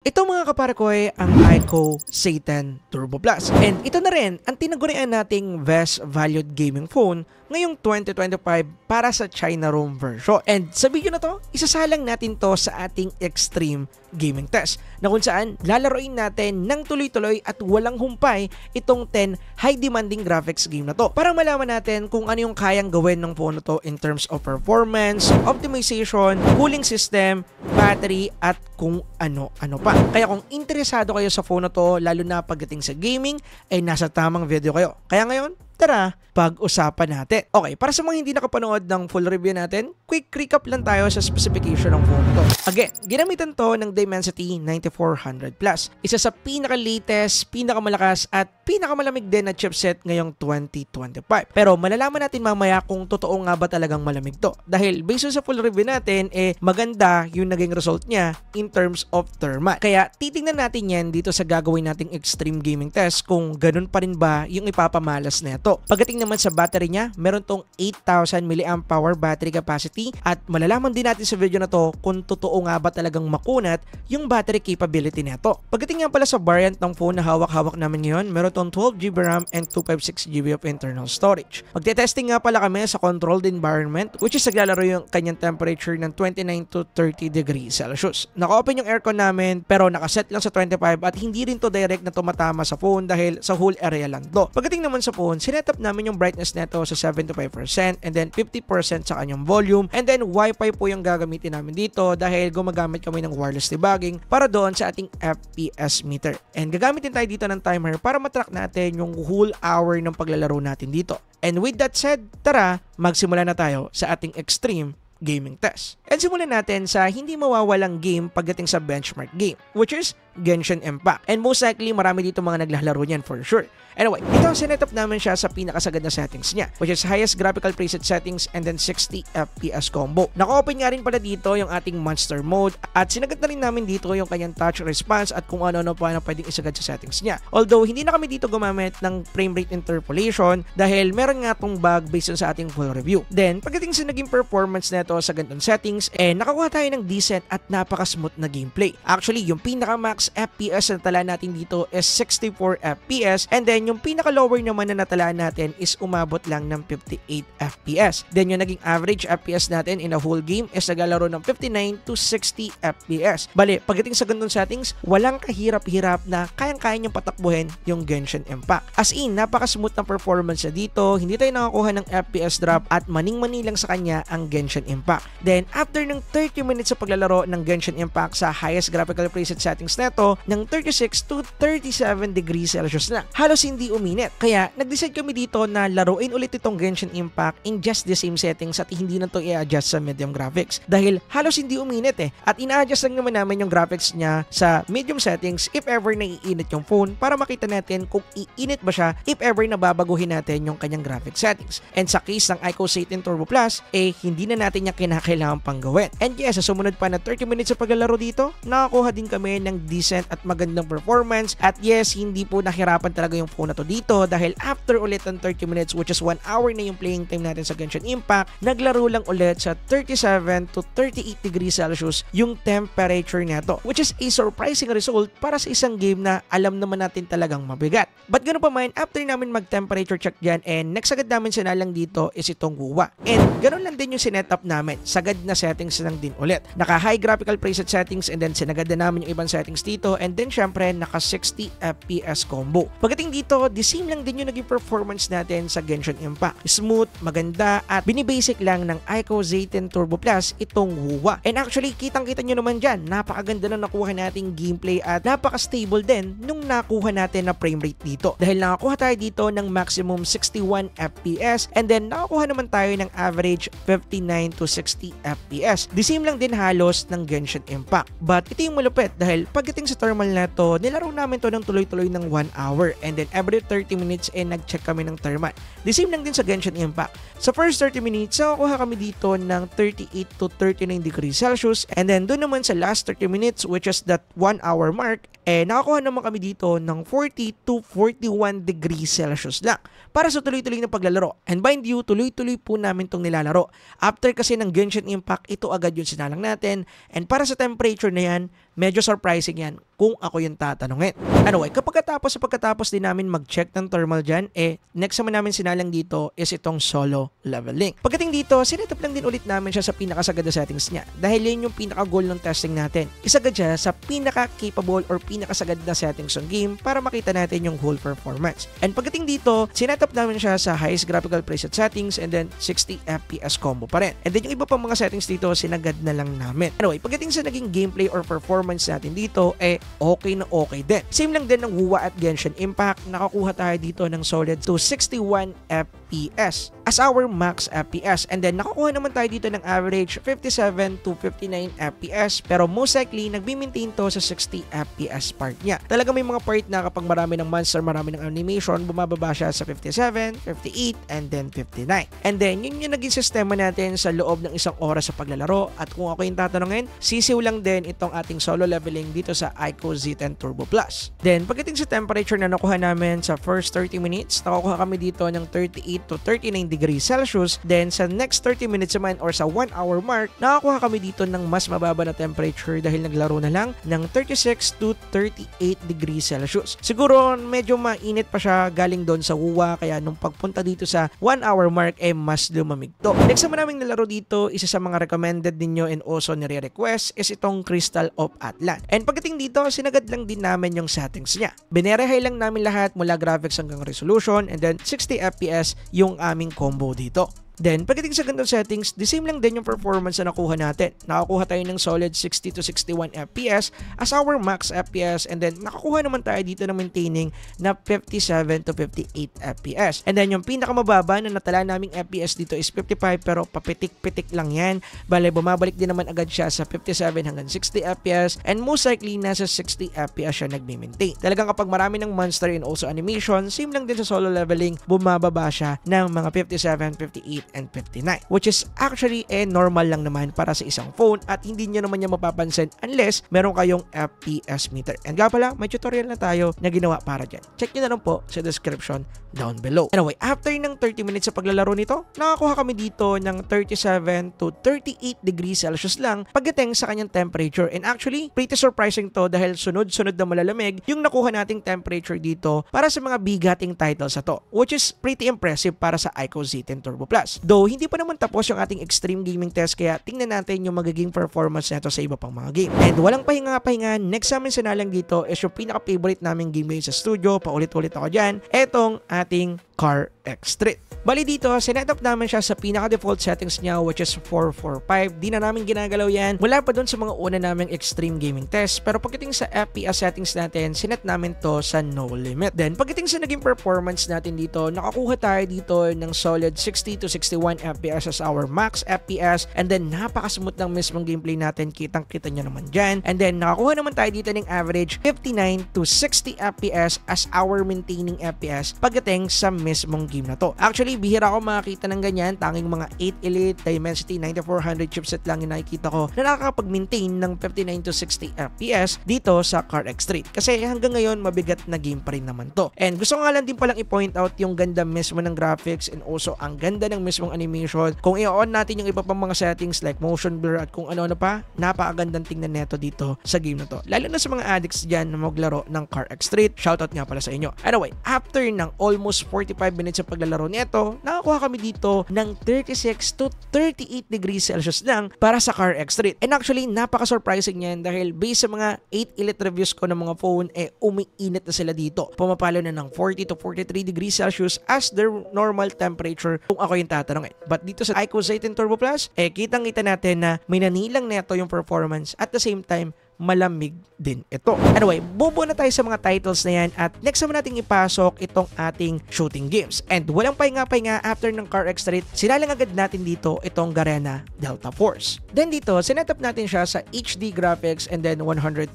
Ito mga kapare ko ay ang iQOO Z10 Turbo Plus. And ito na rin ang tinagurian nating best valued gaming phone ngayong 2025 para sa China ROM version. And sa video na to, isasalang natin to sa ating extreme gaming test na kung saan lalaroin natin ng tuloy-tuloy at walang humpay itong 10 high demanding graphics game na to para malaman natin kung ano yung kayang gawin ng phone na to in terms of performance, optimization, cooling system, battery at kung ano-ano pa. Kaya kung interesado kayo sa phone na to, lalo na pagdating sa gaming, ay nasa tamang video kayo. Kaya ngayon, tara, pag-usapan natin. Okay, para sa mga hindi nakapanood ng full review natin, quick recap lang tayo sa specification ng phone to. Again, ginamitan to ng Dimensity 9400 Plus. Isa sa pinaka-latest, pinakamalakas at pinakamalamig din na chipset ngayong 2025. Pero malalaman natin mamaya kung totoo nga ba talagang malamig to. Dahil based sa full review natin, maganda yung naging result niya in terms of thermal. Kaya titingnan natin yan dito sa gagawin nating extreme gaming test kung ganun pa rin ba yung ipapamalas na ito. Pagdating naman sa battery niya, meron tong 8,000 mAh battery capacity at malalaman din natin sa video na to kung totoo nga ba talagang makunat yung battery capability nito. Pagdating nga pala sa variant ng phone na hawak-hawak namin ngayon, meron tong 12GB RAM and 256GB of internal storage. Magte-testing nga pala kami sa controlled environment which is naglalaro yung kanyang temperature ng 29 to 30 degrees Celsius. Naka-open yung aircon namin pero nakaset lang sa 25 at hindi rin to direct na tumatama sa phone dahil sa whole area lang to. Pagdating naman sa phone, sinetup namin yung brightness neto sa 75% and then 50% sa kanyang volume and then Wi-Fi po yung gagamitin namin dito dahil gumagamit kami ng wireless debugging para doon sa ating FPS meter. And gagamitin tayo dito ng timer para matrack natin yung whole hour ng paglalaro natin dito. And with that said, tara, magsimula na tayo sa ating extreme gaming test. And simulan natin sa hindi mawawalang game pagdating sa benchmark game, which is Genshin Impact. And most likely, marami dito mga naglalaro niyan for sure. Anyway, ito ang sinetup namin siya sa pinakasagad na settings niya, which is highest graphical preset settings and then 60 FPS combo. Naka-open nga rin pala dito yung ating monster mode at sinagat na rin namin dito yung kanyang touch response at kung ano-ano pa na pwedeng isagad sa settings niya. Although, hindi na kami dito gumamit ng frame rate interpolation dahil meron nga tong bug based on sa ating full review. Then, pagdating sa naging performance nito sa ganitong settings, nakakuha tayo ng decent at napaka-smooth na gameplay. Actually, yung pinaka-max FPS na tala natin dito is 64 FPS and then yung pinaka-lower naman na natala natin is umabot lang ng 58 FPS. Then yung naging average FPS natin in a whole game is naglalaro ng 59 to 60 FPS. Bale, pagdating sa ganitong settings, walang kahirap-hirap na kayang-kaya niyang patakbuhin yung Genshin Impact. As in, napaka-smooth na performance na dito, hindi tayo nakakuha ng FPS drop at maning-mani lang sa kanya ang Genshin Impact. Then, after ng 30 minutes sa paglalaro ng Genshin Impact sa highest graphical preset settings neto, ng 36 to 37 degrees Celsius na. Halos hindi uminit. Kaya, nag-decide kami dito na laruin ulit itong Genshin Impact in just the same settings at hindi na to i-adjust sa medium graphics. Dahil halos hindi uminit At ina-adjust lang naman namin yung graphics niya sa medium settings if ever naiinit yung phone para makita natin kung iinit ba siya if ever nababaguhin natin yung kanyang graphic settings. And sa case ng iQOO Z10 Turbo Plus, hindi na natin niya kinakailangan pang gawin. And yes, sa sumunod pa na 30 minutes sa paglalaro dito, nakakuha din kami ng decent at magandang performance. At yes, hindi po nahirapan talaga yung phone na to dito dahil after ulit ng 30 minutes which is 1 hour na yung playing time natin sa Genshin Impact, naglaro lang ulit sa 37 to 38 degrees Celsius yung temperature neto, which is a surprising result para sa isang game na alam naman natin talagang mabigat. But ganoon pa man, after namin mag-temperature check dyan and next agad namin sinalang dito is itong WUWA. And ganoon lang din yung sinetup namin. Sagad na settings lang din ulit. Naka-high graphical preset settings and then sinagad na namin yung ibang settings dito and then syempre naka 60 FPS combo. Pagdating dito, the same lang din yung naging performance natin sa Genshin Impact. Smooth, maganda at binibasic lang ng iQOO Z10 Turbo Plus itong WUWA. And actually, kitang-kita nyo naman dyan, napakaganda na nakuha nating gameplay at napaka-stable din nung nakuha natin na frame rate dito. Dahil nakakuha tayo dito ng maximum 61 FPS and then nakakuha naman tayo ng average 59 to 60 FPS. The same lang din halos ng Genshin Impact. But ito yung malupit dahil pagdating sa thermal na to, nilaro namin to ng tuloy-tuloy ng 1 hour and then every 30 minutes nag-check kami ng thermal. The same lang din sa Genshin Impact. Sa first 30 minutes, nakakuha kami dito ng 38 to 39 degrees Celsius and then doon naman sa last 30 minutes which is that 1 hour mark, nakakuha naman kami dito ng 40 to 41 degrees Celsius lang para sa tuloy-tuloy na paglalaro. And mind you, tuloy-tuloy po namin itong nilalaro. After kasi ng Genshin Impact, ito agad yung sinalang natin and para sa temperature na yan, medyo surprising yan kung ako yung tatanungin. Anyway, pagkatapos din namin mag-check ng thermal dyan, next naman namin sinalang dito is itong solo leveling. Pagdating dito, sinetup lang din ulit namin siya sa pinakasagad na settings niya. Dahil yun yung pinaka-goal ng testing natin. Isagad siya sa pinaka-capable or pinakasagad na settings ng game para makita natin yung whole performance. And pagdating dito, sinetup namin siya sa highest graphical preset settings and then 60 FPS combo pa rin. And then yung iba pang mga settings dito, sinagad na lang namin. Anyway, pagdating sa naging gameplay or performance natin dito, okay na okay din. Same lang din ng WUWA at Genshin Impact. Nakakuha tayo dito ng solid to 61 FPS as our max FPS. And then nakakuha naman tayo dito ng average 57 to 59 FPS. Pero most likely, nagbi-maintain to sa 60 FPS part niya. Talaga may mga part na kapag marami ng monster, marami ng animation, bumababa siya sa 57, 58, and then 59. And then, yun yung naging sistema natin sa loob ng isang oras sa paglalaro. At kung ako yung tatanungin, sisiw lang din itong ating solo leveling dito sa iQOO Z10 Turbo Plus. Then, pagdating sa temperature na nakuha namin sa first 30 minutes, nakakuha kami dito ng 38 to 39 degrees Celsius. Then, sa next 30 minutes naman or sa 1 hour mark, nakakuha kami dito ng mas mababa na temperature dahil naglaro na lang ng 36 to 38 degrees Celsius. Siguro, medyo mainit pa siya galing doon sa WUWA, kaya nung pagpunta dito sa 1 hour mark, mas lumamig to. Next naman namin nalaro dito, isa sa mga recommended ninyo and also nire-request is itong Crystal of Atlan. And pagdating dito, sinagad lang din namin yung settings niya. Binerehay lang namin lahat mula graphics hanggang resolution and then 60 FPS yung aming combo dito. Then, pagdating sa ganitong settings, the same lang din yung performance na nakuha natin. Nakakuha tayo ng solid 60 to 61 FPS as our max FPS and then nakakuha naman tayo dito ng maintaining na 57 to 58 FPS. And then, yung pinakamababa na natala naming FPS dito is 55 pero papitik-pitik lang yan. Bale, bumabalik din naman agad siya sa 57 hanggang 60 FPS and most likely nasa 60 FPS siya nagme-maintain. Talagang kapag marami ng monster and also animation, same lang din sa solo leveling, bumababa siya ng mga 57, 58, and 59, which is actually normal lang naman para sa isang phone at hindi nyo naman niya mapapansin unless meron kayong FPS meter. And nga pala, may tutorial na tayo na ginawa para dyan. Check nyo na lang po sa description down below. Anyway, after ng 30 minutes sa paglalaro nito, nakakuha kami dito ng 37 to 38 degrees Celsius lang pagdating sa kanyang temperature. And actually, pretty surprising to dahil sunod-sunod na malalamig yung nakuha nating temperature dito para sa mga bigating titles na to, which is pretty impressive para sa iQOO Z10 Turbo Plus. Though, hindi pa naman tapos yung ating extreme gaming test kaya tingnan natin yung magiging performance nito sa iba pang mga game. And walang pahinga-pahinga, next namin sinalang dito is yung pinaka-favorite naming game sa studio, paulit-ulit ako dyan, etong ating Car X Street. Bali dito, sinetup namin siya sa pinaka-default settings niya which is 445. Di na namin ginagalaw yan. Wala pa dun sa mga una naming extreme gaming test. Pero pagdating sa FPS settings natin, sinet namin to sa no limit. Then pagdating sa naging performance natin dito, nakakuha tayo dito ng solid 60 to 61 FPS as our max FPS. And then napaka-smooth ng mismong gameplay natin. Kitang-kita nyo naman dyan. And then nakakuha naman tayo dito ng average 59 to 60 FPS as our maintaining FPS pagdating sa mismong game na to. Actually, bihira ako makakita ng ganyan. Tanging mga 8 Elite, Dimensity 9400 chipset lang yung nakikita ko na nakakapag-maintain ng 59 to 60 FPS dito sa Car X Street. Kasi hanggang ngayon, mabigat na game pa rin naman to. And gusto ko nga lang din palang i-point out yung ganda mismo ng graphics and also ang ganda ng mismong animation. Kung i-on natin yung iba pang mga settings like motion blur at kung ano-ano pa, napakagandang tingnan neto dito sa game na to. Lalo na sa mga addicts dyan na maglaro ng Car X Street. Shoutout nga pala sa inyo. Anyway, after ng almost 45 minutes sa paglalaro nito, nakakuha kami dito ng 36 to 38 degrees Celsius lang para sa Car X Street. And actually, napaka-surprising yan dahil based sa mga 8 Elite reviews ko ng mga phone, umiinit na sila dito. Pumapalo na ng 40 to 43 degrees Celsius as their normal temperature kung ako yung tatanungin. But dito sa iQOO Z10 Turbo Plus, kitang-kita natin na may nanilang neto yung performance at the same time, malamig din ito. Anyway, bubuo na tayo sa mga titles na yan at next naman natin ipasok itong ating shooting games. And walang pahinga-pahinga after ng Car X Street, sinalang agad natin dito itong Garena Delta Force. Then dito, sinetup natin siya sa HD graphics and then 120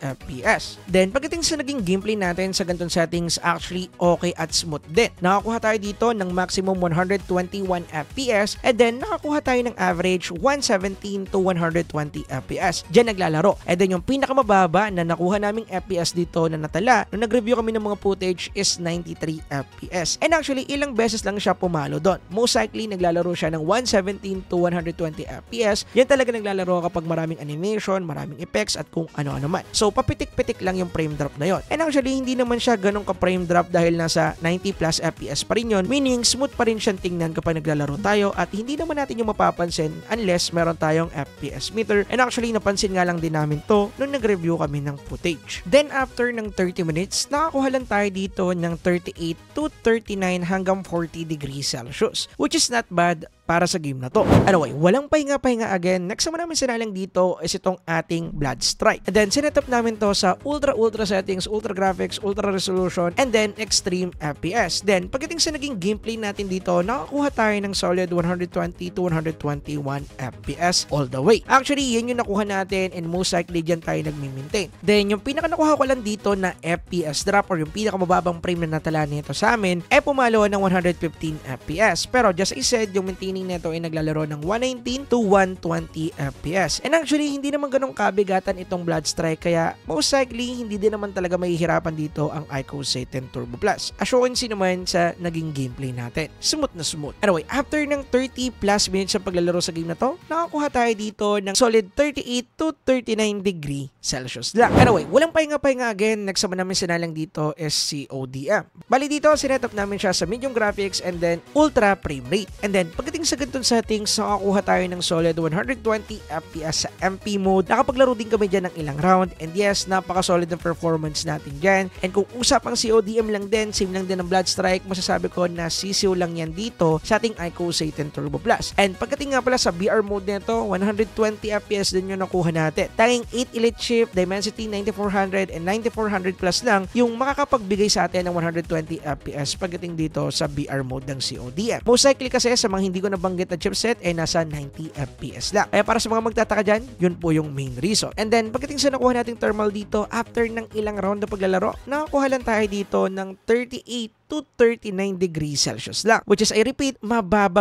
FPS. Then pagdating sa naging gameplay natin sa ganitong settings, actually okay at smooth din. Nakakuha tayo dito ng maximum 121 FPS and then nakakuha tayo ng average 117 to 120 FPS. Diyan naglalaro. And then yung pinakamababa na nakuha naming FPS dito na natala nung nag-review kami ng mga footage is 93 FPS. And actually, ilang beses lang siya pumalo doon. Most likely, naglalaro siya ng 117 to 120 FPS. Yan talaga naglalaro kapag maraming animation, maraming effects at kung ano-ano man. So, papitik-pitik lang yung frame drop na yon. And actually, hindi naman siya ganun ka-frame drop dahil nasa 90 plus FPS pa rin yun. Meaning, smooth pa rin siyang tingnan kapag naglalaro tayo at hindi naman natin yung mapapansin unless meron tayong FPS meter. And actually, napansin nga lang din namin to nung nag-review kami ng footage. Then, after ng 30 minutes, nakakuha lang tayo dito ng 38 to 39 hanggang 40 degrees Celsius, which is not bad para sa game na to. Anyway, walang pahinga-pahinga again. Next naman namin sinalang dito is itong ating Blood Strike. And then, sinetup namin to sa ultra settings, ultra graphics, ultra resolution, and then extreme FPS. Then, pagdating sa naging gameplay natin dito, nakakuha tayo ng solid 120 to 121 FPS all the way. Actually, yun yung nakuha natin and most likely dyan tayo nagmi-maintain. Then, yung pinaka nakuha ko lang dito na FPS drop or yung pinakamababang frame na natala nito sa amin, pumalo ng 115 FPS. Pero just I said, yung maintaining nito ay naglalaro ng 119 to 120 FPS. And actually, hindi naman ganun kabigatan itong Blood Strike kaya most likely, hindi din naman talaga mahihirapan dito ang iQOO Z10 Turbo Plus. Assurance naman sa naging gameplay natin. Smooth na smooth. Anyway, after ng 30 plus minutes sa paglalaro sa game na to, nakakuha tayo dito ng solid 38 to 39 degree Celsius lang. Anyway, walang pahinga-pahinga again. Next naman namin sinalang dito is si ODM. Bali dito, sinetup namin siya sa medium graphics and then ultra frame rate. And then, pagdating sa ganitong settings, nakakuha tayo ng solid 120 FPS sa MP mode. Nakapaglaro din kami dyan ng ilang round. And yes, napaka-solid ng performance natin dyan. And kung usapang si ODM lang din, same lang din ng Blood Strike, masasabi ko na sisiw lang yan dito sa ating iQOO Z10 Turbo Plus. And pagdating nga pala sa VR mode nito, 120 FPS din yung nakuha natin. Tanging 8 Elite Chip, Dimensity 9400 and 9400 plus lang yung makakapagbigay sa atin ng 120 FPS pagdating dito sa VR mode ng CODM. Most likely kasi sa mga hindi ko nabanggit na chipset nasa 90 FPS lang. Kaya para sa mga magtataka dyan, yun po yung main reason. And then pagdating sa nakuha nating thermal dito, after ng ilang round na paglalaro, nakakuha lang tayo dito ng 38 to 39 degrees Celsius lang. Which is, I repeat, mababa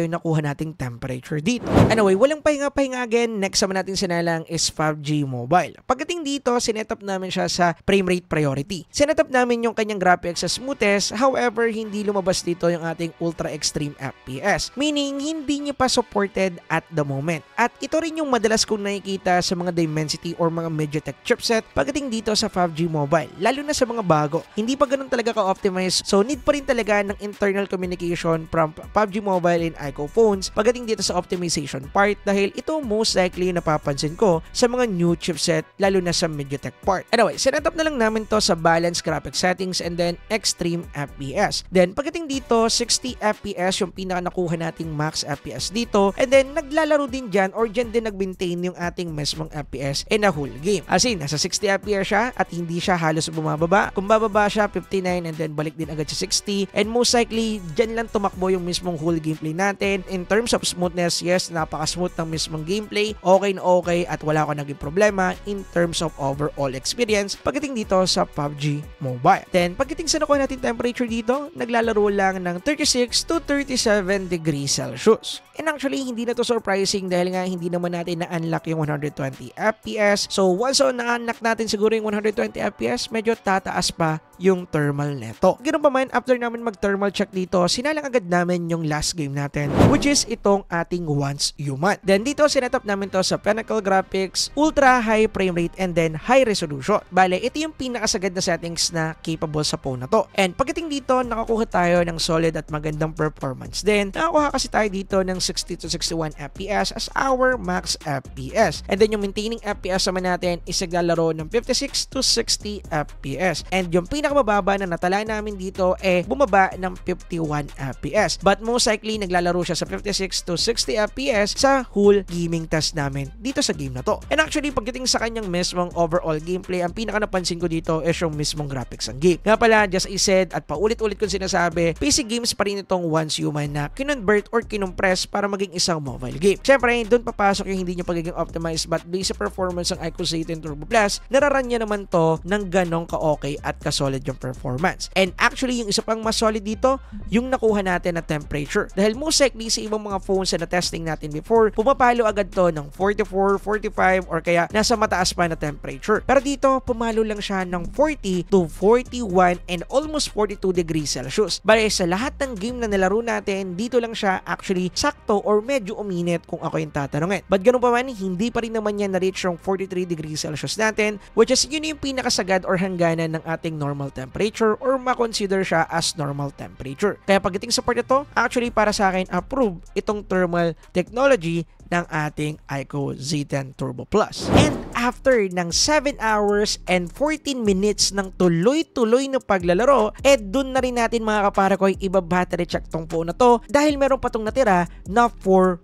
yung nakuha nating temperature dito. Anyway, walang pahinga-pahinga again. Next naman natin sinalang is PUBG Mobile. Pagdating dito, sinetup namin siya sa frame rate priority. Sinetup namin yung kanyang graphics sa smoothest, however, hindi lumabas dito yung ating ultra extreme FPS. Meaning, hindi niya pa supported at the moment. At ito rin yung madalas kong nakikita sa mga Dimensity or mga MediaTek chipset pagdating dito sa PUBG Mobile. Lalo na sa mga bago. Hindi pa ganun talaga ka-optimize. So, need pa rin talaga ng internal communication from PUBG Mobile and iQOO phones pagdating dito sa optimization part dahil ito most likely napapansin ko sa mga new chipset lalo na sa MediaTek part. Anyway, sinetup na lang namin to sa balanced graphic settings and then extreme FPS. Then, pagdating dito, 60 FPS yung pinaka nakuha nating max FPS dito and then naglalaro din dyan or dyan din nag-maintain yung ating mesmong FPS in a whole game. As in, nasa 60 FPS siya at hindi siya halos bumababa. Kung bababa siya, 59 and then balik din agad sa 60 and most likely dyan lang tumakbo yung mismong whole gameplay natin. In terms of smoothness, yes, napaka-smooth ng mismong gameplay. Okay na okay at wala ko naging problema in terms of overall experience pagdating dito sa PUBG Mobile. Then, pagdating sa nakuha natin temperature dito, naglalaro lang ng 36 to 37 degrees Celsius. And actually, hindi na to surprising dahil nga hindi naman natin na-unlock yung 120 FPS. So, once na-unlock natin siguro yung 120 FPS, medyo tataas pa yung thermal neto. Ganoon pa man, after namin mag-thermal check dito, sinalang agad namin yung last game natin, which is itong ating Once Human. Then dito, sinetup namin to sa Pinnacle Graphics, ultra high frame rate, and then high resolution. Bale, ito yung pinakasagad na settings na capable sa phone na to. And pagdating dito, nakakuha tayo ng solid at magandang performance. Then, nakakuha kasi tayo dito ng 60 to 61 FPS as our max FPS. And then yung maintaining FPS naman natin is naglalaro ng 56 to 60 FPS. And yung pinakamababa na natala namin dito bumaba ng 51 FPS. But most likely naglalaro siya sa 56 to 60 FPS sa whole gaming test namin dito sa game na to. And actually pagdating sa kanyang mismong overall gameplay, ang pinaka napansin ko dito is yung mismong graphics ng game. Nga pala, just I said at paulit-ulit kong sinasabi, PC games pa rin itong Once Human na kinonvert or kinompress para maging isang mobile game. Siyempre, doon papasok yung hindi nyo pagiging optimized but based sa performance ng iQOO Z10 Turbo Plus, nararan niya naman to ng ganong ka-okay at ka-solid yung performance. And actually, actually, yung isa pang mas solid dito, yung nakuha natin na temperature. Dahil most likely sa ibang mga phones na testing natin before, pumapalo agad to ng 44, 45 or kaya nasa mataas pa na temperature. Pero dito, pumalo lang siya ng 40 to 41 and almost 42 degrees Celsius. Bale, sa lahat ng game na nilaro natin, dito lang siya actually sakto or medyo uminit kung ako yung tatanungin. But ganun pa man, hindi pa rin naman yan na-reach yung 43 degrees Celsius natin, which is yun yung pinakasagad or hangganan ng ating normal temperature or makonsider siya as normal temperature. Kaya pagdating sa part ito, actually para sa akin, approve itong thermal technology ng ating iQOO Z10 Turbo Plus. And after ng 7 hours and 14 minutes ng tuloy-tuloy na paglalaro, dun na rin natin mga kaparakoy iba-battery check tong phone na to dahil meron pa tong natira na 4%.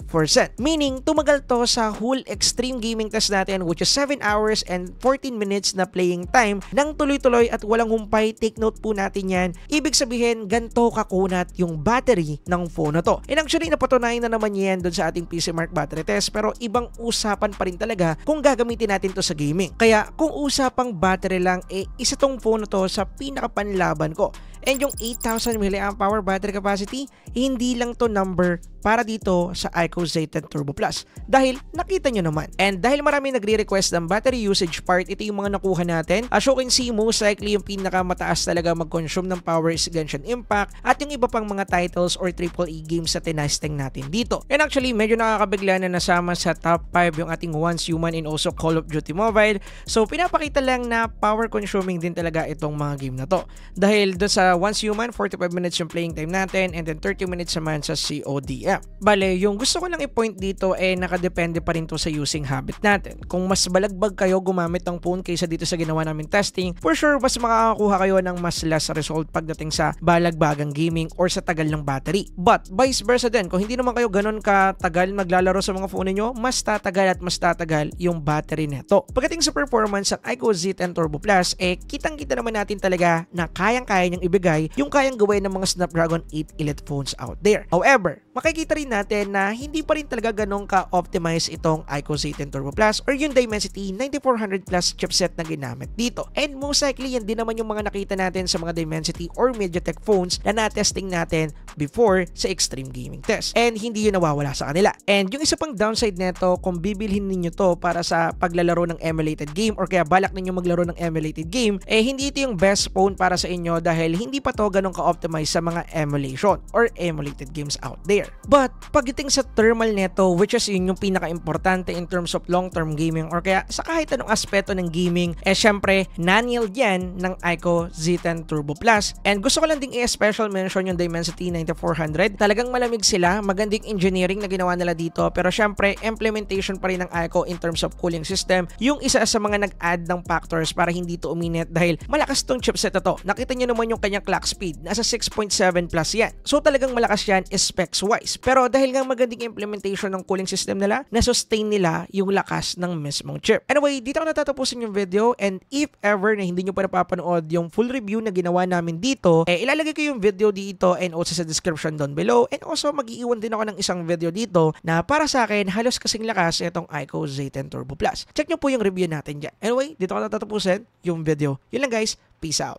Meaning, tumagal to sa whole extreme gaming test natin which is 7 hours and 14 minutes na playing time ng tuloy-tuloy at walang humpay. Take note po natin yan. Ibig sabihin, ganito kakunat yung battery ng phone na to. And actually, napatunayan na naman yan dun sa ating PC Mark battery test pero ibang usapan pa rin talaga kung gagamitin natin to sa gaming. Kaya kung usapang battery lang, isa tong phone na to sa pinakapanlaban ko. And yung 8,000 mAh battery capacity, hindi lang to number para dito sa iQOO Z10 Turbo Plus. Dahil nakita nyo naman. And dahil marami nagre-request ng battery usage part, ito yung mga nakuha natin. As you can see, most likely yung pinakamataas talaga mag-consume ng power is Genshin Impact at yung iba pang mga titles or AAA games sa tinasting natin dito. And actually, medyo nakakabigla na nasama sa top 5 yung ating Once Human and also Call of Duty Mobile. So, pinapakita lang na power consuming din talaga itong mga game na to. Dahil doon sa Once Human, 45 minutes yung playing time natin and then 30 minutes naman sa CODM. Bale, yung gusto ko lang i-point dito nakadepende pa rin to sa using habit natin. Kung mas balagbag kayo gumamit ng phone kaysa dito sa ginawa namin testing, for sure mas makakakuha kayo ng mas less result pagdating sa balagbagang gaming or sa tagal ng battery. But vice versa din, kung hindi naman kayo ganun katagal maglalaro sa mga phone niyo, mas tatagal at mas tatagal yung battery neto. Pagdating sa performance ng iQOO Z10 Turbo Plus, kitang-kita naman natin talaga na kayang-kaya niyang ibigay yung kayang gawin ng mga Snapdragon 8 Elite phones out there. However, makikita rin natin na hindi pa rin talaga ganun ka-optimize itong iQOO Z10 Turbo Plus or yung Dimensity 9400 Plus chipset na ginamit dito. And most likely, yan din naman yung mga nakita natin sa mga Dimensity or MediaTek phones na na-testing natin before sa extreme gaming test. And hindi yun nawawala sa kanila. And yung isa pang downside neto, kung bibilhin ninyo to para sa paglalaro ng emulated game or kaya balak ninyo maglaro ng emulated game, hindi ito yung best phone para sa inyo dahil hindi pa to ganun ka-optimize sa mga emulation or emulated games out there. But pagdating sa thermal neto, which is yun yung pinaka-importante in terms of long-term gaming or kaya sa kahit anong aspeto ng gaming, syempre, na-nailed yan ng iQOO Z10 Turbo Plus. And gusto ko lang ding i-special mention yung Dimensity 9400. Talagang malamig sila, magandang engineering na ginawa nila dito, pero syempre, implementation pa rin ng iQOO in terms of cooling system, yung isa sa mga nag-add ng factors para hindi to uminit dahil malakas tong chipset na to. Nakita nyo naman yung kanyang clock speed, nasa 6.7 plus yan. So talagang malakas yan specs wise. Pero dahil nga magandang implementation ng cooling system nila, na-sustain nila yung lakas ng mismong chip. Anyway, dito ko natatapusin yung video and if ever na hindi nyo pa napapanood yung full review na ginawa namin dito, ilalagay ko yung video dito and also sa description down below and also mag-iiwan din ako ng isang video dito na para sa akin halos kasing lakas itong iQOO Z10 Turbo Plus. Check nyo po yung review natin dyan. Anyway, dito ko natatapusin yung video. Yun lang guys, peace out.